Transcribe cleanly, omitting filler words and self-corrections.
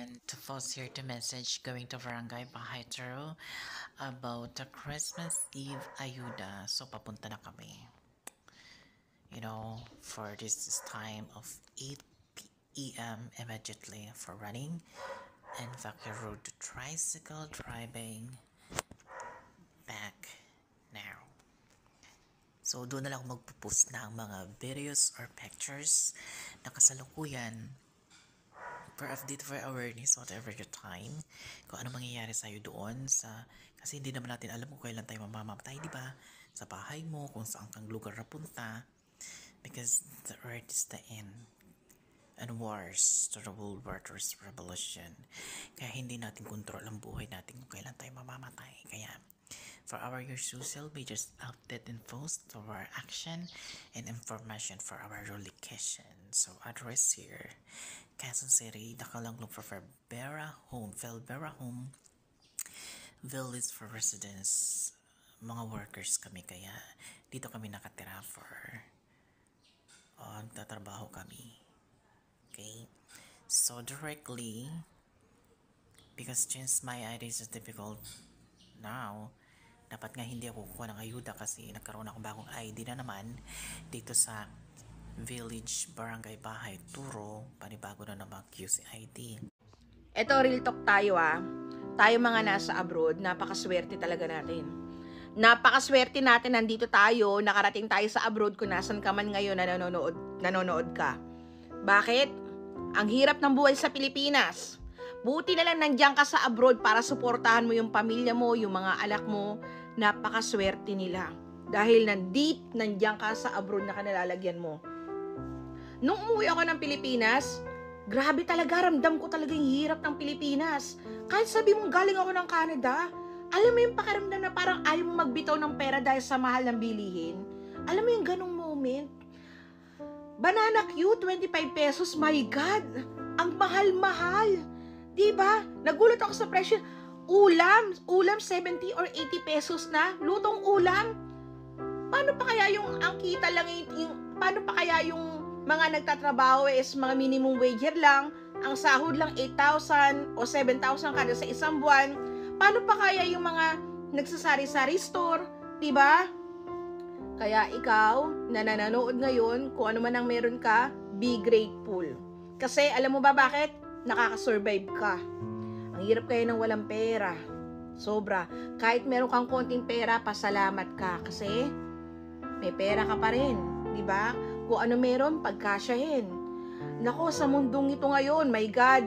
And to post here the message going to Barangay Bahay Taro about the Christmas Eve Ayuda. So papunta na kami. For this time of 8 p.m. immediately for running and Vacua Road to tricycle driving back now. So doon na lang ako magpo-post ng mga videos or pictures na kasalukuyan for update, for awareness, whatever your time, kung ano mangyayari sa'yo doon kasi hindi naman natin alam kung kailan tayo mamamatay, di ba? Sa bahay mo, kung saan kang lugar na punta, because the earth is the end and wars to the world waters revolution. Kaya hindi natin control ang buhay natin kung kailan tayo mamamatay. Kaya for our your social medias update and post to our action and information for our relocation. So address here, Quezon City, Nakalanglong for Vera Home, Felbera Home, Village for residents, mga workers kami, kaya dito kami nakatira for nagtatrabaho kami. Okay? So directly, because since my ID is difficult now, dapat nga hindi ako kukuha ng ayuda kasi nagkaroon ako bagong ID na naman dito sa Village Barangay Bahay Turo, panibago na naman QCID. Ito, real talk tayo Tayo mga nasa abroad, napakaswerte talaga natin. Napakaswerte natin, nandito tayo, nakarating tayo sa abroad kung nasan ka man ngayon na nanonood ka. Bakit? Ang hirap ng buhay sa Pilipinas. Buti na lang nandiyan ka sa abroad para suportahan mo yung pamilya mo, yung mga anak mo. Napakaswerte nila. Dahil nandiyan ka sa abroad na kanalalagyan mo. Nung umuwi ako ng Pilipinas, grabe talaga, ramdam ko talaga yung hirap ng Pilipinas. Kahit sabi mong galing ako ng Canada, alam mo yung pakiramdam na parang ayaw mo magbitaw ng pera dahil sa mahal ng bilihin? Alam mo yung ganong moment? Banana Q, 25 pesos, my God! Ang mahal-mahal! Diba? Nagulat ako sa presyo. Ulam 70 or 80 pesos na, lutong ulam. Paano pa kaya ang kita lang paano pa kaya yung mga nagtatrabaho is mga minimum wage lang, ang sahod lang 8,000 o 7,000 kada sa isang buwan. Paano pa kaya yung mga nagsasari-sari store, 'di ba? Kaya ikaw na nanonood ngayon, kung ano man ang meron ka, be grateful. Kasi alam mo ba bakit? Nakaka-survive ka. Ang hirap kaya ng walang pera. Sobra. Kahit meron kang konting pera, pasalamat ka kasi may pera ka pa rin, 'di ba? Kung ano meron, pagkasyahin. Nako, sa mundong ito ngayon, my God,